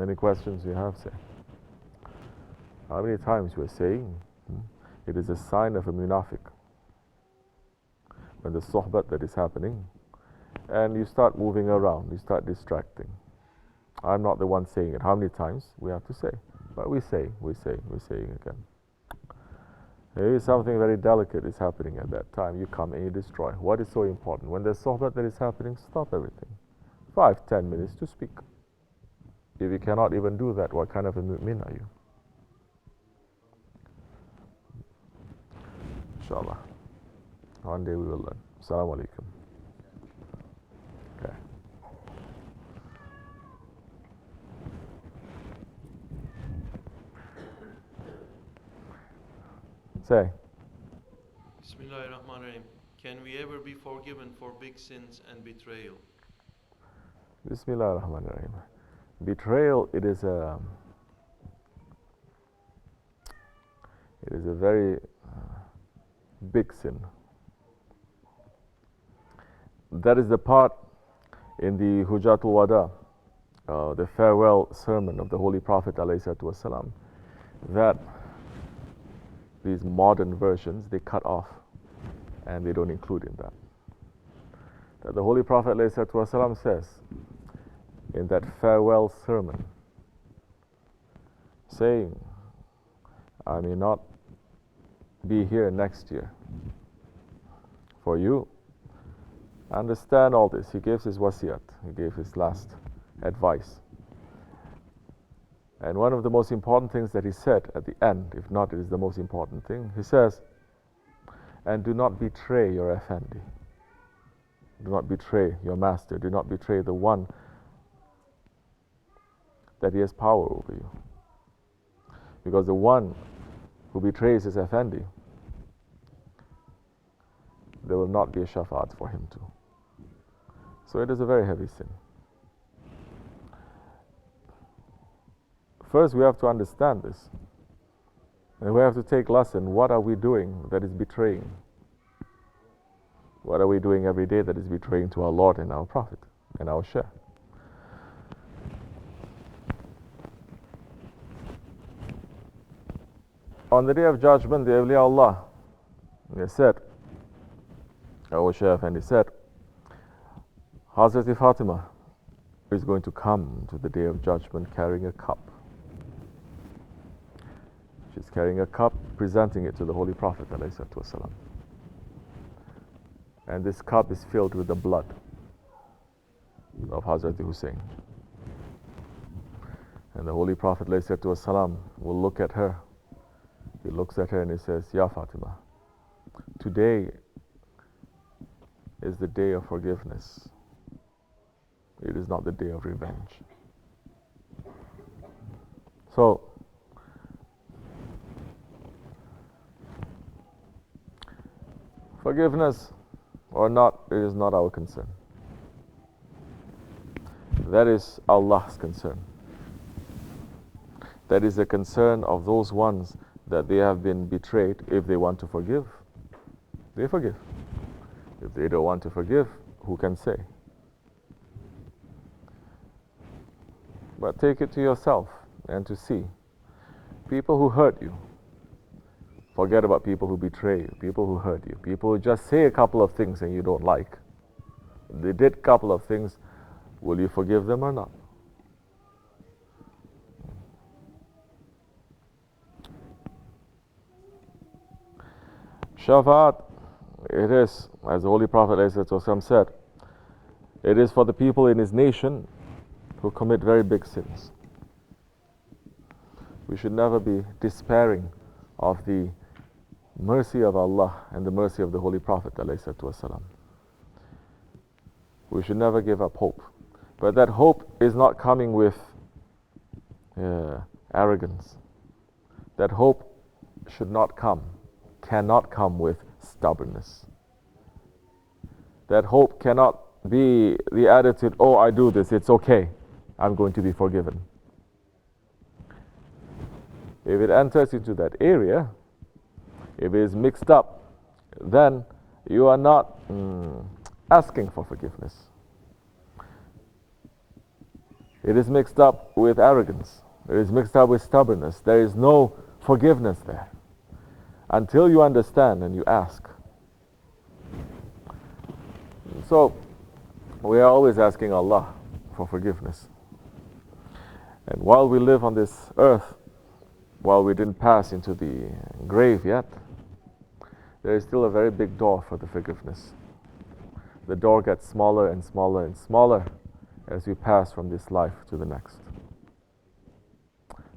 Any questions you have, say? How many times we're saying it is a sign of a munafiq when the sohbat that is happening and you start moving around, you start distracting. I'm not the one saying it. How many times we have to say? But we're saying again. There is something very delicate is happening at that time. You come and you destroy. What is so important? When there's sohbat that is happening, stop everything. 5-10 minutes to speak. If you cannot even do that, what kind of a mu'min are you? Inshallah. One day we will learn. Assalamu alaikum. Okay. Say. Bismillahirrahmanirrahim. Can we ever be forgiven for big sins and betrayal? Bismillahirrahmanirrahim. Betrayal, it is a very big sin. That is the part in the Hujjatul Wada, the farewell sermon of the Holy Prophet ﷺ, that these modern versions, they cut off and they don't include in that. That the Holy Prophet ﷺ says in that farewell sermon, saying, I may not be here next year for you. Understand all this. He gives his wasiyat, he gave his last advice. And one of the most important things that he said at the end, if not it is the most important thing, he says, and do not betray your Effendi. Do not betray your master. Do not betray the one that he has power over you. Because the one who betrays his Effendi, there will not be a shafaat for him too. So it is a very heavy sin. First we have to understand this. And we have to take lesson. What are we doing that is betraying? What are we doing every day that is betraying to our Lord and our Prophet and our Shaykh? On the Day of Judgment, the awliya Allah, they said, our Shaykh, and he said, Hazrat Fatima is going to come to the Day of Judgment carrying a cup. She's carrying a cup, presenting it to the Holy Prophet ﷺ. And this cup is filled with the blood of Hazrat Hussein. And the Holy Prophet ﷺ will look at her. He looks at her and he says, Ya Fatima, today is the day of forgiveness. It is not the day of revenge. So, forgiveness or not, it is not our concern. That is Allah's concern. That is the concern of those ones that they have been betrayed. If they want to forgive, they forgive. If they don't want to forgive, who can say? But take it to yourself and to see. People who hurt you, forget about people who betray you, people who hurt you, people who just say a couple of things and you don't like. They did a couple of things, will you forgive them or not? Shafaat, it is, as the Holy Prophet ﷺ said, it is for the people in his nation who commit very big sins. We should never be despairing of the mercy of Allah and the mercy of the Holy Prophet ﷺ. We should never give up hope. But that hope is not coming with arrogance. That hope should not come, cannot come with stubbornness. That hope cannot be the attitude, oh, I do this, it's okay, I'm going to be forgiven. If it enters into that area, if it is mixed up, then you are not asking for forgiveness. It is mixed up with arrogance. It is mixed up with stubbornness. There is no forgiveness there. Until you understand and you ask. So, we are always asking Allah for forgiveness. And while we live on this earth, while we didn't pass into the grave yet, there is still a very big door for the forgiveness. The door gets smaller and smaller and smaller as we pass from this life to the next.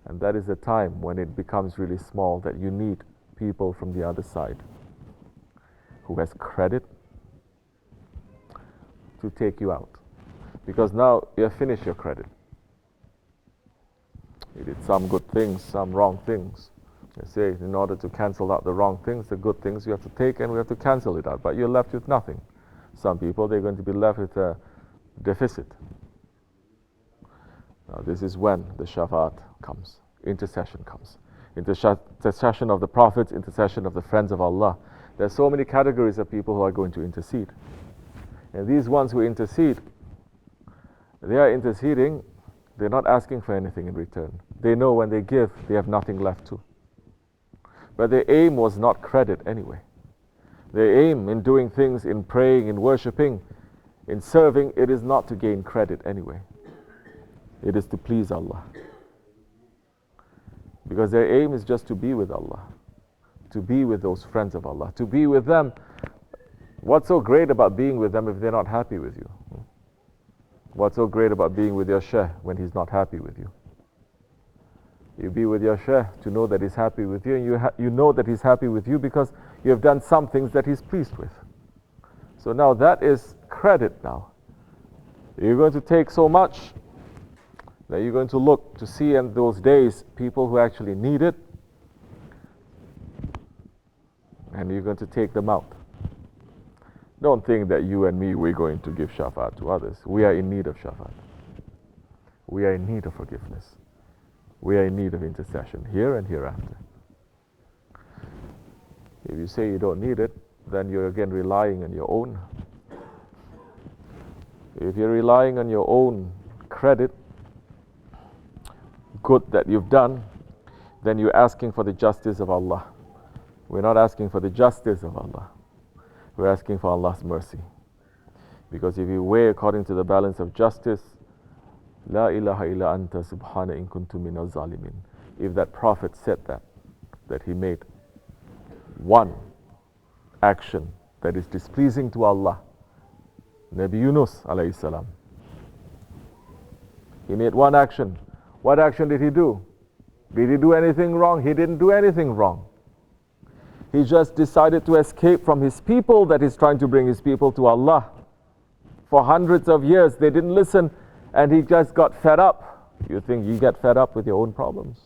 And that is the time when it becomes really small, that you need people from the other side who has credit to take you out. Because now you have finished your credit. You did some good things, some wrong things. They say in order to cancel out the wrong things, the good things you have to take and we have to cancel it out. But you're left with nothing. Some people, they're going to be left with a deficit. Now this is when the shafaat comes, intercession comes. Intercession of the prophets, intercession of the friends of Allah. There are so many categories of people who are going to intercede. And these ones who intercede, they are interceding, they're not asking for anything in return. They know when they give, they have nothing left to. But their aim was not credit anyway. Their aim in doing things, in praying, in worshipping, in serving, it is not to gain credit anyway. It is to please Allah. Because their aim is just to be with Allah, to be with those friends of Allah, to be with them. What's so great about being with them if they're not happy with you? What's so great about being with your Shaykh when he's not happy with you? You be with your Shaykh to know that he's happy with you, and you know that he's happy with you because you have done some things that he's pleased with. So now that is credit now. You're going to take so much that you're going to look to see in those days people who actually need it, and you're going to take them out. Don't think that you and me, we're going to give shafaat to others. We are in need of shafaat. We are in need of forgiveness. We are in need of intercession here and hereafter. If you say you don't need it, then you're again relying on your own. If you're relying on your own credit, good that you've done, then you're asking for the justice of Allah. We're not asking for the justice of Allah. We're asking for Allah's mercy. Because if you weigh according to the balance of justice, La ilaha illa anta subhana in kuntu minaz zalimin. If that Prophet said that he made one action that is displeasing to Allah, Nabi Yunus alayhi salam, he made one action. What action did he do? Did he do anything wrong? He didn't do anything wrong. He just decided to escape from his people that he's trying to bring his people to Allah. For hundreds of years they didn't listen, and he just got fed up. You think you get fed up with your own problems?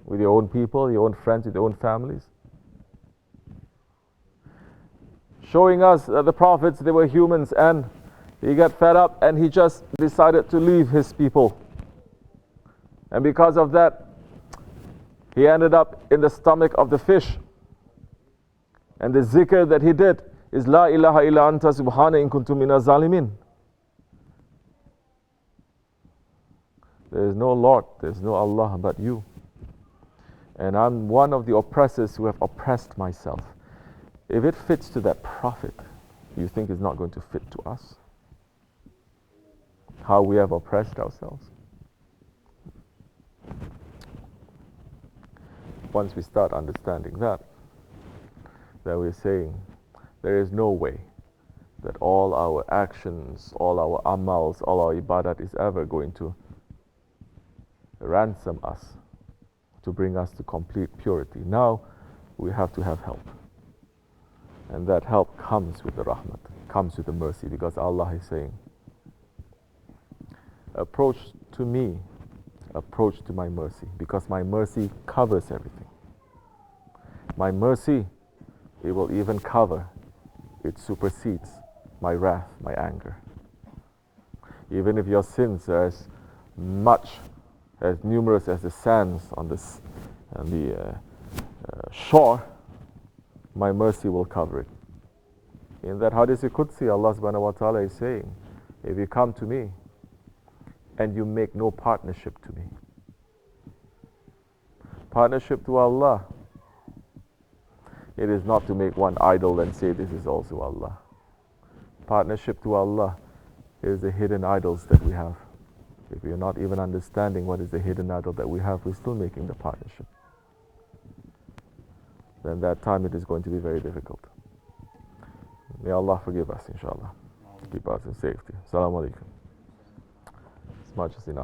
With your own people, your own friends, with your own families? Showing us that the prophets, they were humans, and he got fed up and he just decided to leave his people. And because of that, he ended up in the stomach of the fish. And the zikr that he did is La ilaha illa anta subhana in kuntu minaz zalimin. There is no Lord, there is no Allah but you. And I'm one of the oppressors who have oppressed myself. If it fits to that Prophet, you think it's not going to fit to us? How we have oppressed ourselves? Once we start understanding that we're saying there is no way that all our actions, all our amals, all our ibadat is ever going to ransom us, to bring us to complete purity. Now we have to have help. And that help comes with the rahmat, comes with the mercy, because Allah is saying, approach to me, approach to my mercy, because my mercy covers everything. My mercy, it will even cover, it supersedes my wrath, my anger. Even if your sins are as numerous as the sands on the shore, my mercy will cover it. In that Hadith Qudsi, Allah subhanahu wa ta'ala is saying, if you come to me and you make no partnership to me. Partnership to Allah, it is not to make one idol and say this is also Allah. Partnership to Allah is the hidden idols that we have. If we are not even understanding what is the hidden idol that we have, we're still making the partnership. Then that time it is going to be very difficult. May Allah forgive us, inshallah. Keep us in safety. Assalamu alaikum. As much as enough.